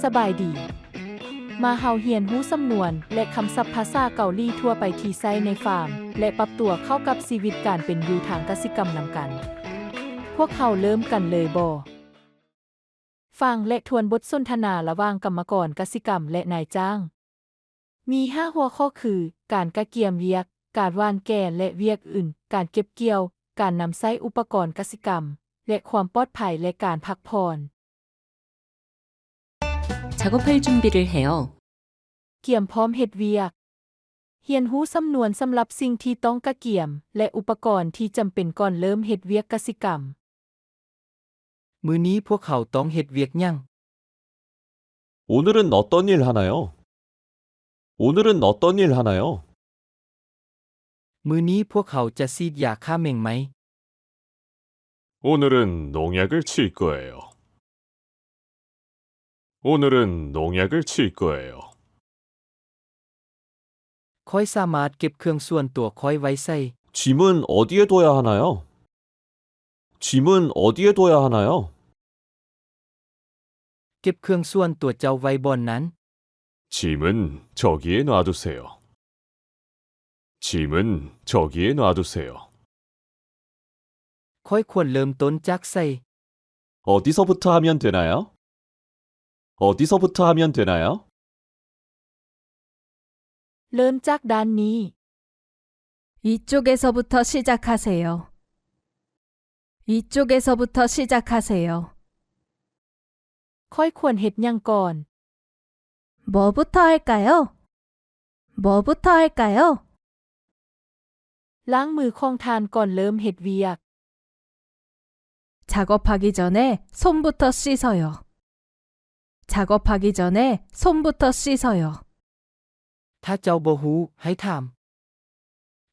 สบายดีมาเฮาเรียนรู้สำนวนและคำศัพท์ภาษาเกาหลีทั่วไปที่ใช้ในฟาร์มและปรับตัวเข้ากับชีวิตการเป็นอยู่ทางกสิกรรมนำกันพวกเขาเริ่มกันเลยบ่ฟังและทวนบทสนทนาระหว่างกรรมกรกสิกรรมและนายจ้างมี5หัวข้อคือการกะเกียมเวียกการหว่านแก่และเวียกอื่นการเก็บเกี่ยวการนำใช้อุปกรณ์กสิกรรมและความปลอดภัยและการพักผ่อน 작업할 준비를 해요. เกี่ยมพร้อมเฮ็ดเวียกเรียนรู้สำนวนสำหรับสิ่งที่ต้องกะเกี่ยมและอุปกรณ์ที่จำเป็นก่อนเริ่มเฮ็ดเวียกกสิกรรมมื้อนี้พวกเขาต้องเฮ็ดเวียกหยัง 오늘은 어떤 일 하나요? 오늘은 어떤 일 하나요? มื้อนี้พวกเขาจะฉีดยาฆ่าแมงไหม 오늘은 농약을 칠 거예요. 오늘은 농약을 칠 거예요. ค่อยสามารถเก็บเครื่องส่วนตัวค่อยไว้ใส่ 짐은 어디에 둬야 하나요? 짐은 어디에 둬야 하나요? เก็บเครื่องส่วนตัวเจ้าไว้บ่อนนั้น 짐은 저기에 놔두세요. 짐은 저기에 놔두세요. ค่อยควรเริ่มต้นจากใส่ 어디서부터 하면 되나요? 어디서부터 하면 되나요? เริ่มจากด้านนี้ 이쪽에서부터 시작하세요. 이쪽에서부터 시작하세요. ค่อยควรเฮ็ดหยังก่อน 뭐부터 할까요? 뭐부터 할까요? ล้างมือของทานก่อนเริ่มเฮ็ดเวียก 작업하기 전에 손부터 씻어요. 작업하기 전에 손부터 씻어요. ถ้าเจ้าบ่ฮู้ให้ถาม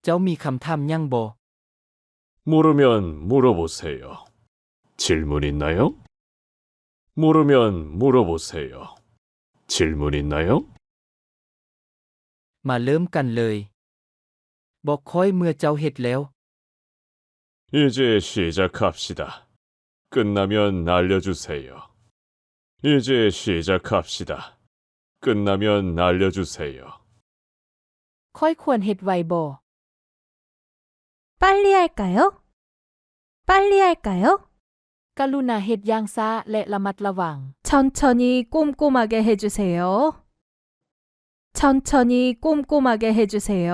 เจ้ามีคำถามหยังบ่ 모르면 물어보세요. 질문 있나요? 모르면 물어보세요. 질문 있나요? มาเริ่มกันเลย บอกค่อยเมื่อเจ้าเฮ็ดแล้ว 이제 시작합시다. 끝나면 알려주세요. 이제 시작합시다. 끝나면 알려주세요. ค่อยควรเฮ็ดไวบ่ 빨리 할까요? 빨리 할까요? กรุณาเฮ็ดอย่างช้าและระมัดระวัง 천천히 꼼꼼하게 해주세요. 천천히 꼼꼼하게 해주세요.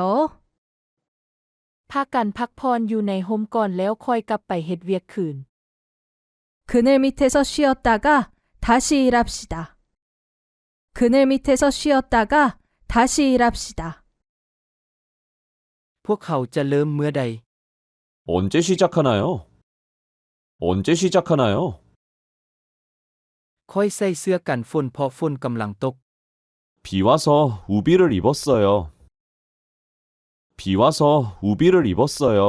พากันพักผ่อนอยู่ในโฮมก่อนแล้วค่อยกลับไปเฮ็ดเวียกคืน 그늘 밑에서 쉬었다가 다시 일합시다. 그늘 밑에서 쉬었다가 다시 일합시다. พวกเขาจะเริ่มเมื่อใด 언제 시작하나요? 언제 시작하나요? ค่อยใส่เสื้อกันฝนเพราะฝนกำลังตก 비 와서 우비를 입었어요. 비 와서 우비를 입었어요.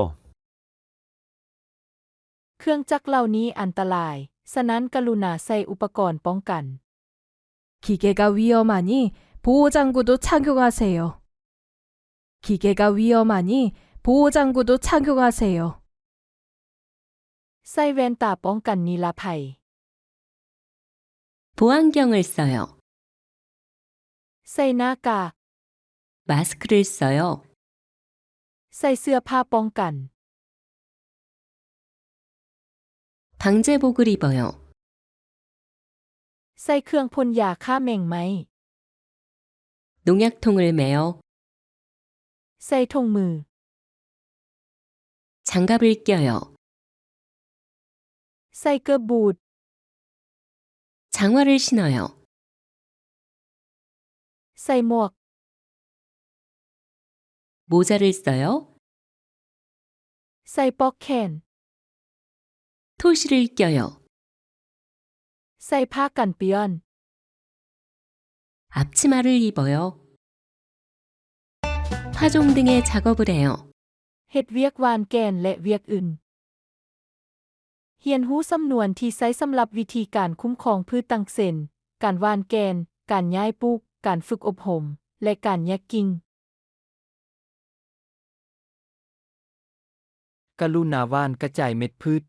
เครื่องจักรเหล่านี้อันตราย ฉะนั้นกรุณาใส่อุปกรณ์ป้องกัน 기계가 위험하니 보호장구도 착용하세요. 기계가 위험하니 보호장구도 착용하세요. ใส่แว่นตาป้องกันนิรภัย 보안경을 써요. ใส่หน้ากาก 마스크를 써요. ใส่เสื้อผ้าป้องกัน 방제복을 입어요. ใส่เครื่องพ่นยาฆ่าแมงไหม 농약통을 매요. ใส่ถุงมือ 장갑을 껴요. ใส่เกลือบูท 장화를 신어요. ใส่หมวก 모자를 써요. ใส่ปลอกแขน 토시를 껴요. ใส่ผ้ากันเปื้อน 앞치마를 입어요. 파종 등의 작업을 해요. เฮ็ดเวียกหวานแก่นและเวียกอื่นเรียนรู้สำนวนที่ใช้สำหรับวิธีการคุ้มครองพืชต่างเส้นการหวานแกนการย้ายปลูกการฝึกอบรมและการแยกกิ่ง กรุณาหว่านกระจายเม็ดพืช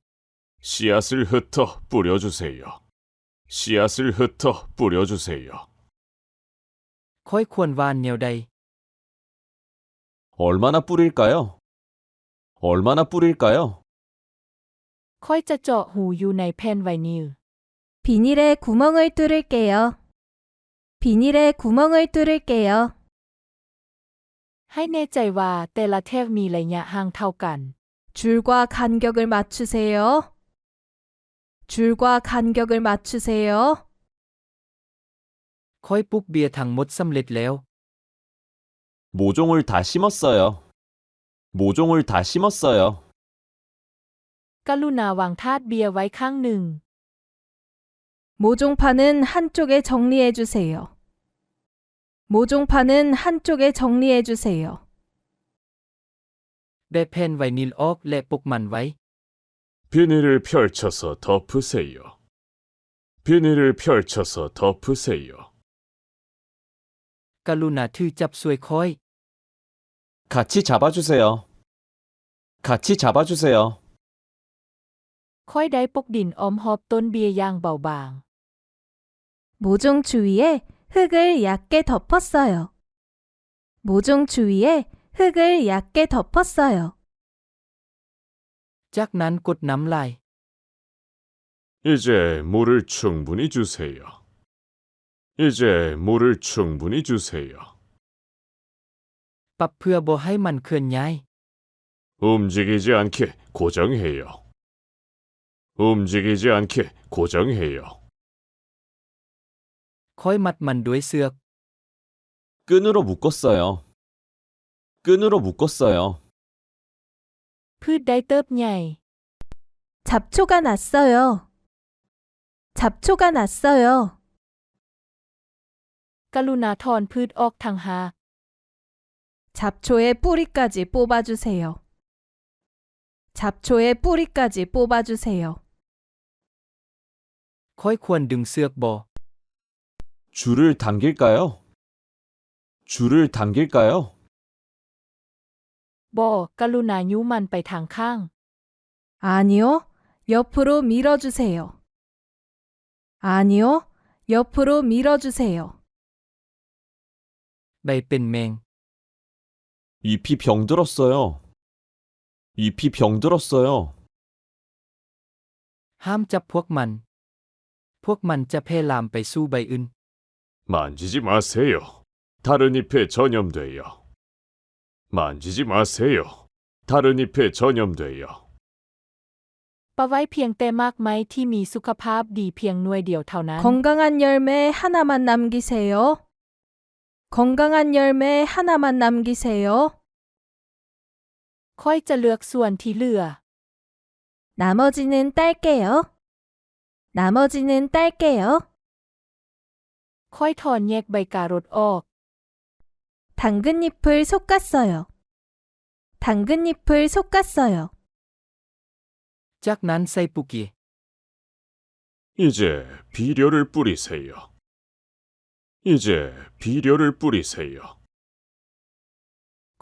씨앗을 흩어 뿌려주세요. 씨앗을 흩어 뿌려주세요. ค่อยควรหว่านแนวใด 얼마나 뿌릴까요? 얼마나 뿌릴까요? ค่อยจะเจาะหูอยู่ในแผ่นไวนิล 비닐에 구멍을 뚫을게요. 비닐에 구멍을 뚫을게요. ให้แน่ใจว่าแต่ละแท่งมีระยะห่างเท่ากัน 줄과 간격을 맞추세요. 줄과 간격을 맞추세요. ค่อยปลูกเบียร์ทั้งหมดสำเร็จแล้ว 모종을 다 심었어요. 모종을 다 심었어요. กรุณาวางธาตุเบียร์ไว้ข้างหนึ่ง 모종판은 한쪽에 정리해 주세요. 모종판은 한쪽에 정리해 주세요. แบะแผ่นไวนิลออกและปกมันไว้ 비닐을 펼쳐서 덮으세요. 비닐을 펼쳐서 덮으세요. กรุณาถือจับช่วยค่อย 같이 잡아주세요. 같이 잡아주세요. ค่อยได้ปกดินอ้อมหอบต้นเบียร์อย่างเบาบาง 모종 주위에 흙을 얇게 덮었어요. 모종 주위에 흙을 얇게 덮었어요. จากนั้นกดน้ำลาย 이제 물을 충분히 주세요. 이제 물을 충분히 주세요. ปรับเพื่อบ่ให้มันเคลื่อนย้าย 움직이지 않게 고정해요. 움직이지 않게 고정해요. ค่อยมัดมันด้วยเสือก 끈으로 묶었어요. 끈으로 묶었어요. พืชได้เติบใหญ่ 잡초가 났어요. 잡초가 났어요. กรุณาถอนพืชออกทางหาก 잡초의 뿌리까지 뽑아주세요. 잡초의 뿌리까지 뽑아주세요. ค่อยควรดึงเสือกบ่ 줄을 당길까요? 줄을 당길까요? บ่กรุณายุมันไปทางข้าง 아니요, 옆으로 밀어주세요. 아니요, 옆으로 밀어주세요. ใบเป็นแมง 잎이 병들었어요. 잎이 병들었어요. ห้ามจับพวกมัน พวกมันจะแพร่ลามไปสู่ใบอื่น 만지지 마세요. 다른 잎에 전염돼요. 만지지 마세요. 다른 잎에 전염돼요. ปะไว้เพียงแต่มากไม้ที่มีสุขภาพดีเพียงหน่วยเดียวเท่านั้น 건강한 열매 하나만 남기세요. 건강한 열매 하나만 남기세요. ค่อยจะเลือกส่วนที่เหลือ 나머지는 딸게요. 나머지는 딸게요. ค่อยถอนแยกใบการดออก 당근잎을 솎았어요. 당근잎을 솎았어요. จากนั้นใส่ปุกิ 이제 비료를 뿌리세요. 이제 비료를 뿌리세요.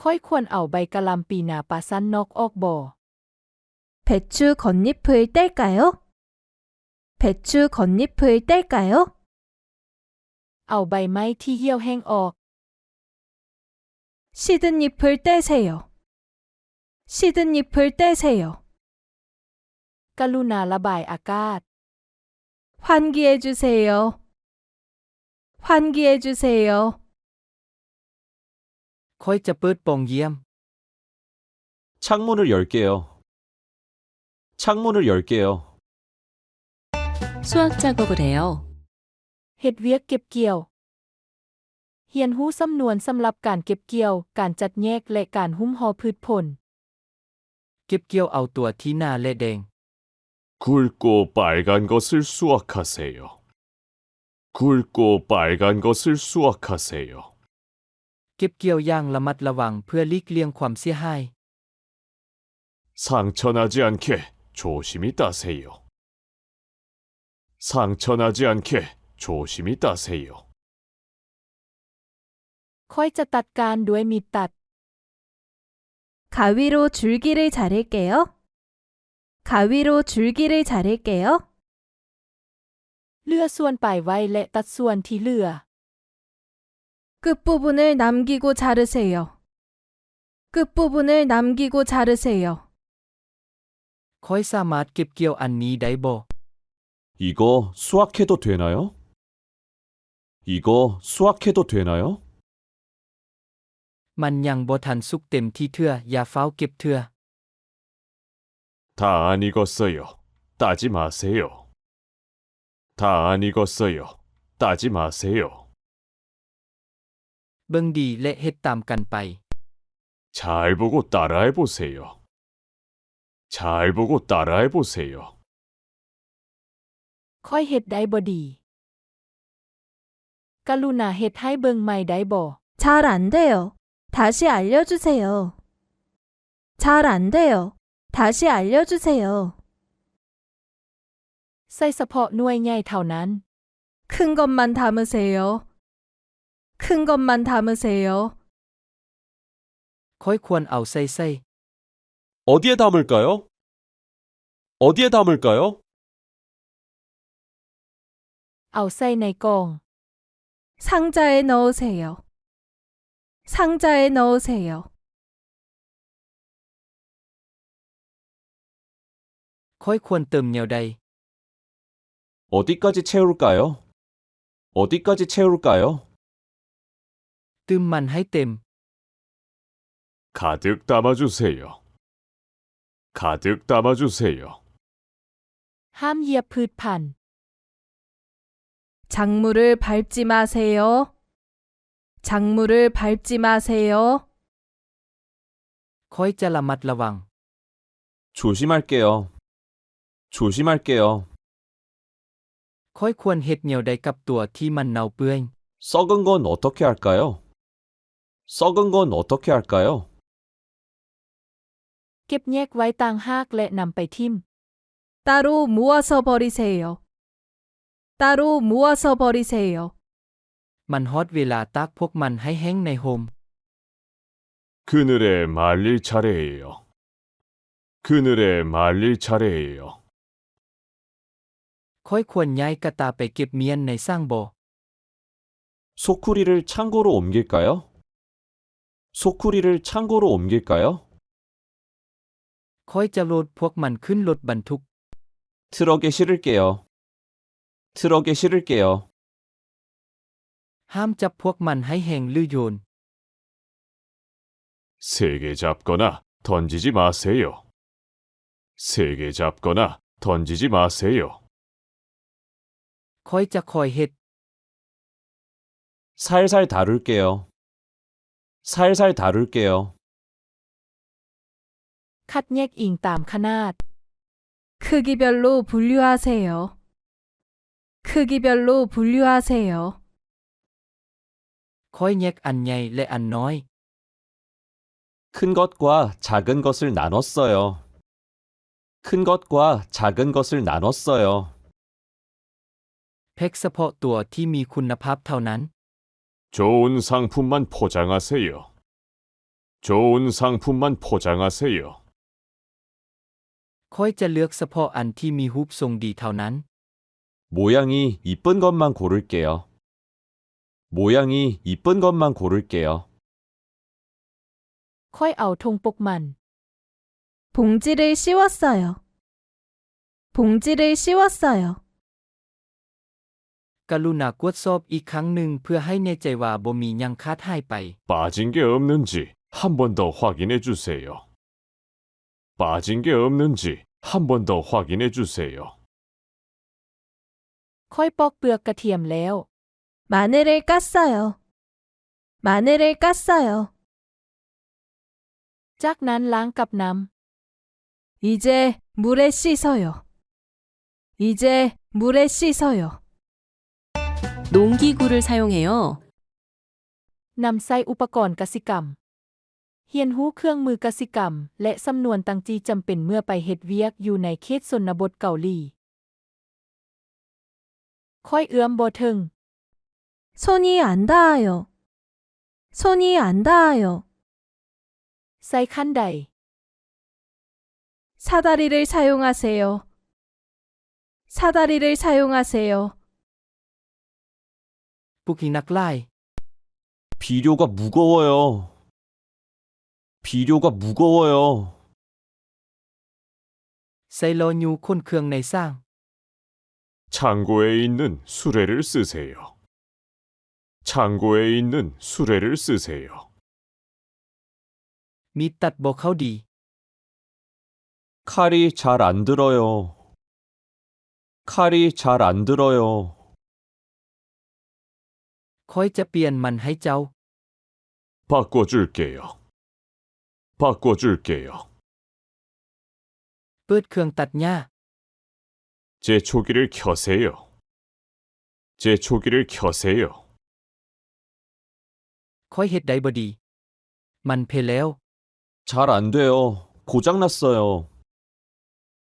ค่อยควรเอาใบกะหล่ำปีนาปลาสั้นนอกออกบ่อ 배추 겉잎을 뗄까요? 배추 겉잎을 뗄까요? เอาใบไม้ที่เหี่ยวแห้งออก 시든 잎을 떼세요. 시든 잎을 떼세요. กรุณาระบายอากาศ 환기해 주세요. 환기해 주세요. ค่อยจะเปิดโปองเยี่ยม 창문을 열게요. 창문을 열게요. 수학 작업을 해요. เฮ็ดเวียกเก็บเกี่ยว เรียนรู้สำนวนสำหรับการเก็บเกี่ยว การจัดแยกและการหุ้มห่อพืชผล เก็บเกี่ยวเอาตัวที่หน้าและแดง 굵고 빨간 것을 수확하세요. 굵고 빨간 것을 수확하세요. เก็บเกี่ยวอย่างระมัดระวังเพื่อหลีกเลี่ยงความเสียหาย 상처나지 않게 조심히 따세요. 상처나지 않게 조심히 따세요. ค่อยจะตัดการด้วยมีดตัด 가위로 줄기를 자를게요. 가위로 줄기를 자를게요. เลือส่วนปลายไว้และตัดส่วนที่เหลือ 끝부분을 남기고 자르세요. 끝부분을 남기고 자르세요. ค่อยสามารถเก็บเกี่ยวอันนี้ได้บ่ 이거 수확해도 되나요? 이거 수확해도 되나요? มันยังบ่ทันสุกเต็มที่เทื่ออย่าเฝ้าเก็บเทื่อ 다 안 익었어요. 따지 마세요. 다 안 익었어요. 따지 마세요. เบิ่งดีและเฮ็ดตามกันไป 잘 보고 따라해 보세요. 잘 보고 따라해 보세요. ค่อยเฮ็ดได้บ่ดี กรุณาเฮ็ดให้เบิ่งใหม่ได้บ่ 잘 안 돼요. 다시 알려주세요. 잘 안 돼요. 다시 알려주세요. ใส่เฉพาะหน่วยใหญ่เท่านั้น 큰 것만 담으세요. 큰 것만 담으세요. ค่อยควรเอาใส่ 어디에 담을까요? 어디에 담을까요? เอาใส่ในกล่อง 상자에 넣으세요. 상자에 넣으세요. ค่อยควรเติมแนวใด 어디까지 채울까요? 어디까지 채울까요? เติมมันให้เต็ม 가득 담아주세요. 가득 담아주세요. ห้ามเหยียบพืชพันธุ์ 작물을 밟지 마세요. 작물을 밟지 마세요. ค่อยจะระมัดระวัง 조심할게요. 조심할게요. ค่อยควรเฮ็ดแนวใดกับตัวที่มันเน่าเปื่อย 썩은 건 어떻게 할까요? 썩은 건 어떻게 할까요? เก็บแยกไว้ต่างหากและนำไปทิ่ม 따로 모아서 버리세요. 따로 모아서 버리세요. มันฮอดเวลาตากพวกมันให้แห้งในโฮม 그늘에 말릴 차례예요. 그늘에 말릴 차례예요. ค่อยควรย้ายกระตาไปเก็บเมียนในสร้างบ่อ 소쿠리를 창고로 옮길까요? 소쿠리를 창고로 옮길까요? ค่อยจะโหลดพวกมันขึ้นรถบรรทุก 트럭에 실을게요. 트럭에 실을게요. ห้ามจับพวกมันให้แห้งหรือโยน 세게 잡거나 던지지 마세요. 세게 잡거나 던지지 마세요. ค่อยจะคอยเฮ็ด 살살 다룰게요. 살살 다룰게요. คัดแยกอิงตามขนาด 크기별로 분류하세요. 크기별로 분류하세요. ค่อยแยกอันใหญ่และอันน้อย 큰 것과 작은 것을 나눴어요. 큰 것과 작은 것을 나눴어요. แพ็คเฉพาะตัวที่มีคุณภาพเท่านั้น 좋은 상품만 포장하세요. 좋은 상품만 포장하세요. ค่อยจะเลือกเฉพาะอันที่มีรูปทรงดีเท่านั้น 모양이 이쁜 것만 고를게요. 모양이 이쁜 것만 고를게요. ค่อยเอาธงปกมัน 봉지를 씌웠어요. 봉지를 씌웠어요. กรุณากวดสอบอีกครั้งหนึ่งเพื่อให้แน่ใจว่าบ่มีหยังขาดหายไป 빠진 게 없는지 한 번 더 확인해 주세요. 빠진 게 없는지 한 번 더 확인해 주세요. ค่อยปอกเปลือกกระเทียมแล้ว 마늘을 깠어요. 마늘을 깠어요. จากนั้นล้างกับน้ 이제 물에 씻어요. 이제 물에 씻어요. 농기구를 사용해요. ำนำใส่อุปกรณ์กสิกรรม เฮียนรู้เครื่องมือกสิกรรม และสำนวนต่างจีจำเป็นเมื่อไปเฮ็ดเวียกอยู่ในเขตชนบทเกาหลี ค่อยเอื้อมบ่ถึง 손이 안 닿아요. 손이 안 닿아요. ใส่ขั้นใด 사다리를 사용하세요. 사다리를 사용하세요. ปุกหินักไล่ 비료가 무거워요. 비료가 무거워요. ไซโลยูคนเครื่องในสร้าง 창고에 있는 수레를 쓰세요. 창고에 있는 수레를 쓰세요. มีตัดบ่เข้าดี 칼이 잘 안 들어요. 칼이 잘 안 들어요. ค่อยจะเปลี่ยนมันให้เจ้า 바꿔줄게요. 바꿔줄게요. เปิดเครื่องตัดหญ้า 제초기를 켜세요. 제초기를 켜세요. ค่อยเฮ็ดได้บ่ดี มันเพแล้ว 잘 안 돼요. 고장 났어요.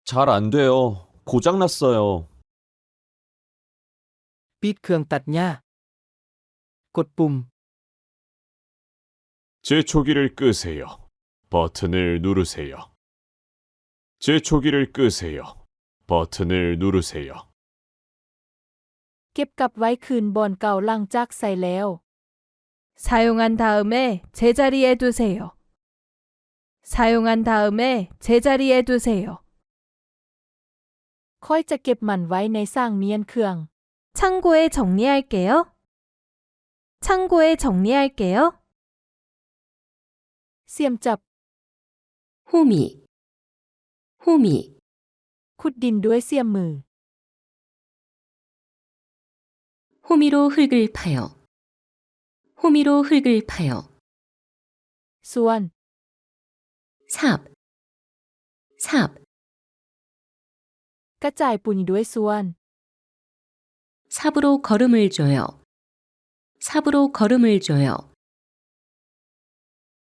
잘 안 돼요. 고장 났어요. ปิดเครื่องตัดหญ้า กดปุ่ม 제초기를 끄세요. 버튼을 누르세요. 제초기를 끄세요. 버튼을 누르세요. เก็บกลับไว้คืนบอนเก่าหลังจากใส่แล้ว 사용한 다음에 제자리에 두세요. 사용한 다음에 제자리에 두세요. ค่อยจะเก็บมันไว้ในสร้างเมียนเครื่อง 창고에 정리할게요. 창고에 정리할게요. เสียมจับ 호미, 호미, ขุดดินด้วยเสียมมือ 호미로 흙을 파요. 호미로 흙을 파요. ส่วน 삽, 삽, กระจายปุ๋ยด้วยส่วน 삽으로 걸음을 줘요. 삽으로 걸음을 줘요.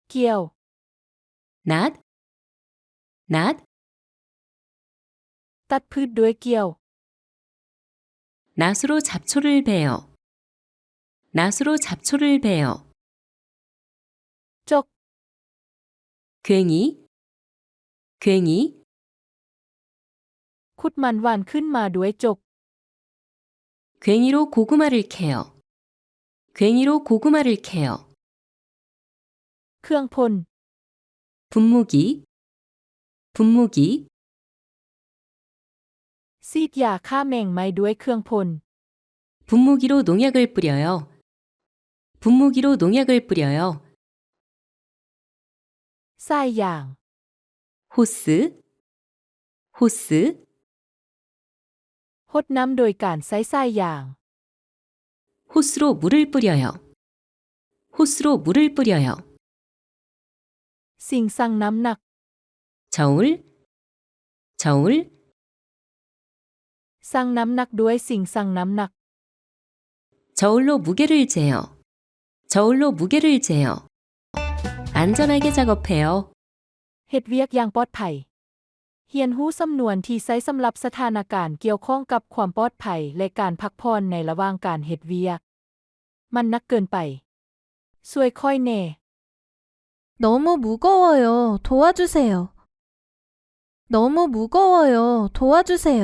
เกี่ยว 낫, 낫, ตัดพืชด้วยเกี่ยว 낫으로 잡초를 베요. 낫으로 잡초를 베요. จก 괭이, 괭이, ขุดมันหวานขึ้นมาด้วยจก 괭이로 고구마를 캐요. 괭이로 고구마를 캐요. เครื่องพ่น 분무기, 분무기, ซีดยาฆ่าแมงไม้ด้วยเครื่องพ่น 분무기로 농약을 뿌려요. 분무기로 농약을 뿌려요. ทรายยาง 호스, 호스, หดน้ำโดยการใช้ทรายยาง 호스로 물을 뿌려요. 호스로 물을 뿌려요. สิ่งสั่งน้ำหนัก 저울, 저울, สั่งน้ำหนักด้วยสิ่งสั่งน้ำหนัก 저울로 무게를 재요. 저울로 무게를 재요. 안전하게 작업해요. เฮ็ดเวียกอย่างปลอดภัย เรียนรู้สำนวนที่ใช้สำหรับสถานการณ์เกี่ยวข้องกับความปลอดภัยและการพักผ่อนในระหว่างการเฮ็ดเวียก มันหนักเกินไปช่วยค่อยแน่ 너무 무거워요. 도와주세요. 너무 무거워요. 도와주세요.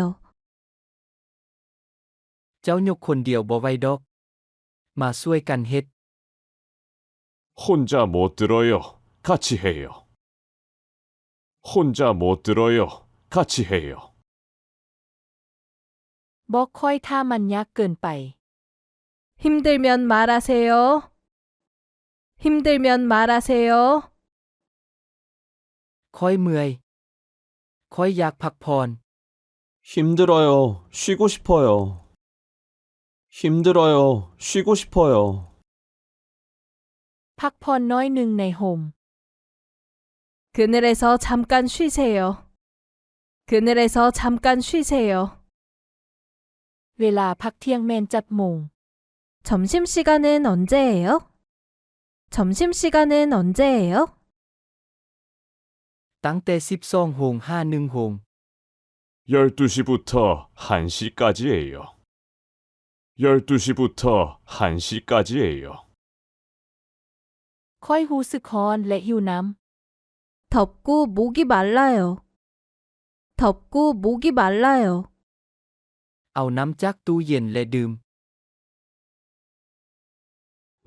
เจ้ายกคนเดียวบ่ไหวดอก มาช่วยกันเฮ็ด 혼자 못 들어요. 같이 해요. 혼자 못 들어요. 같이 해요. บอกค่อยถ้ามันยากเกินไป 힘들면 말하세요. 힘들면 말하세요. ค่อยเมื่อย ค่อยอยากพักผ่อน 힘들어요. 쉬고 싶어요. 힘들어요. 쉬고 싶어요. พักผ่อนน้อยหนึ่งในโฮม 그늘에서 잠깐 쉬세요. 그늘에서 잠깐 쉬세요. เวลาพักเที่ยงแม่นจัดโมง 점심시간은 언제예요? 점심시간은 언제예요? ตั้งแต่12โหง51โหง 12시부터 1시까지예요. 12시부터 1시까지예요. ค่อยรู้สึกร้อนและหิวน้ 덥고 목이 말라요. 덥고 목이 말라요. เอาน้ำจากตู้เย็นและดื่ม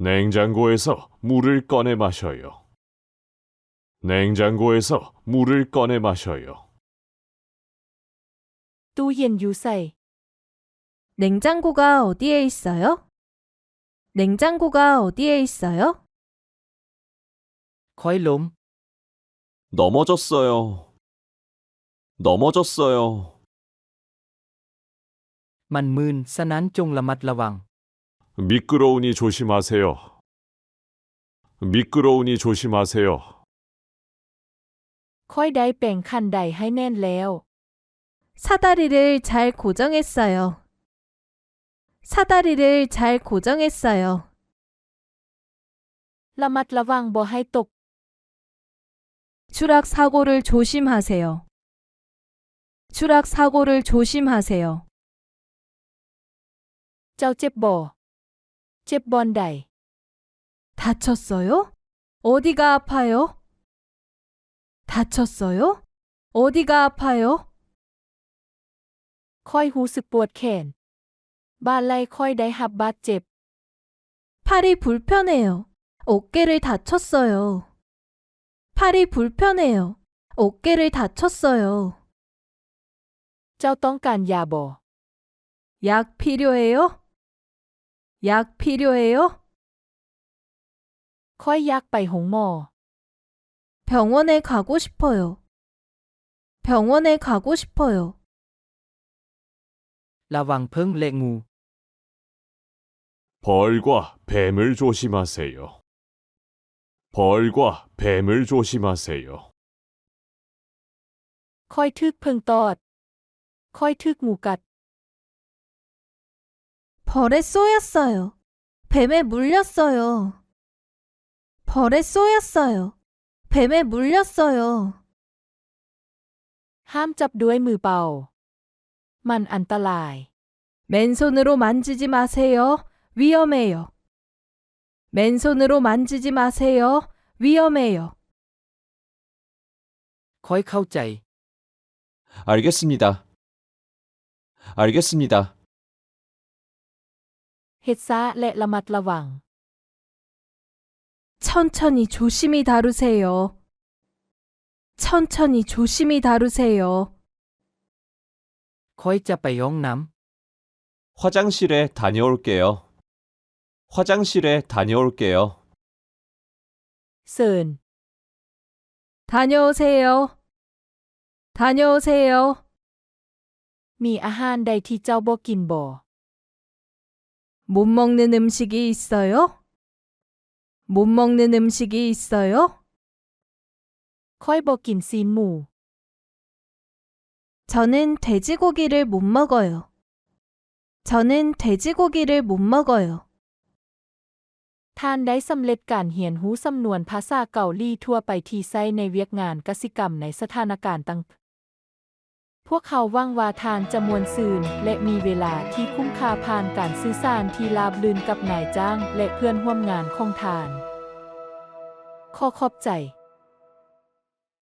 냉장고에서 물을 꺼내 마셔요. 냉장고에서 물을 꺼내 마셔요. ตู้เย็นอยู่ใส่ 냉장고가 어디에 있어요? 냉장고가 어디에 있어요? ค่อยล้ม 넘어졌어요. 넘어졌어요. มันมึนฉะนั้นจงระมัดระวัง 미끄러우니 조심하세요. 미끄러우니 조심하세요. ค่อยได้แปรงคันไดให้แน่นแล้ว 사다리를 잘 고정했어요. 사다리를 잘 고정했어요. ระมัดระวังบ่ให้ตก 추락 사고를 조심하세요. 추락 사고를 조심하세요. เจ้าเจ็บบ่เจ็บบอนใด 다쳤어요? 어디가 아파요? 다쳤어요? 어디가 아파요? ค่อยรู้สึกปวดแขนบ้านไหล่ค่อยได้รับบาดเจ็บ 팔이 불편해요. 어깨를 다쳤어요. 팔이 불편해요. 어깨를 다쳤어요. เจ้าต้องการยาบ่ 약 필요해요? 약 필요해요? ค่อยอยากไปหงหมอ 병원에 가고 싶어요. 병원에 가고 싶어요. ระวังเพิ่งและงู 벌과 뱀을 조심하세요. 벌과 뱀을 조심하세요. ค่อยทึกเพิงตอด ค่อยทึกงูกัด 벌에 쏘였어요. 뱀에 물렸어요. 벌에 쏘였어요. 뱀에 물렸어요. ห้ามจับด้วยมือเปล่า มันอันตราย 맨손으로 만지지 마세요. 위험해요. 맨손으로 만지지 마세요. 위험해요. ค่อยเข้าใจ 알겠습니다. 알겠습니다. เฮ็ดซะและระมัดระวัง 천천히 조심히 다루세요. 천천히 조심히 다루세요. ค่อยจะไปห้องน้ 화장실에 다녀올게요. 화장실에 다녀올게요. เซิน 다녀오세요. 다녀오세요. มีอาหารใดที่เจ้าบ่กินบ่ 못 먹는 음식이 있어요? 못 먹는 음식이 있어요? ค่อยบ่กินซีนหมู 저는 돼지고기를 못 먹어요. 저는 돼지고기를 못 먹어요. ท่านได้สำเร็จการเรียนรู้สำนวนภาษาเกาหลีทั่วไปที่ใช้ในเวียกงานกสิกรรมในสถานการณ์ต่างพวกเขาหวังว่าท่านจะมวนซืนและมีเวลาที่คุ้มค่าผ่านการสื่อสารที่ราบรื่นกับนายจ้างและเพื่อนร่วมงานของท่านขอขอบใจ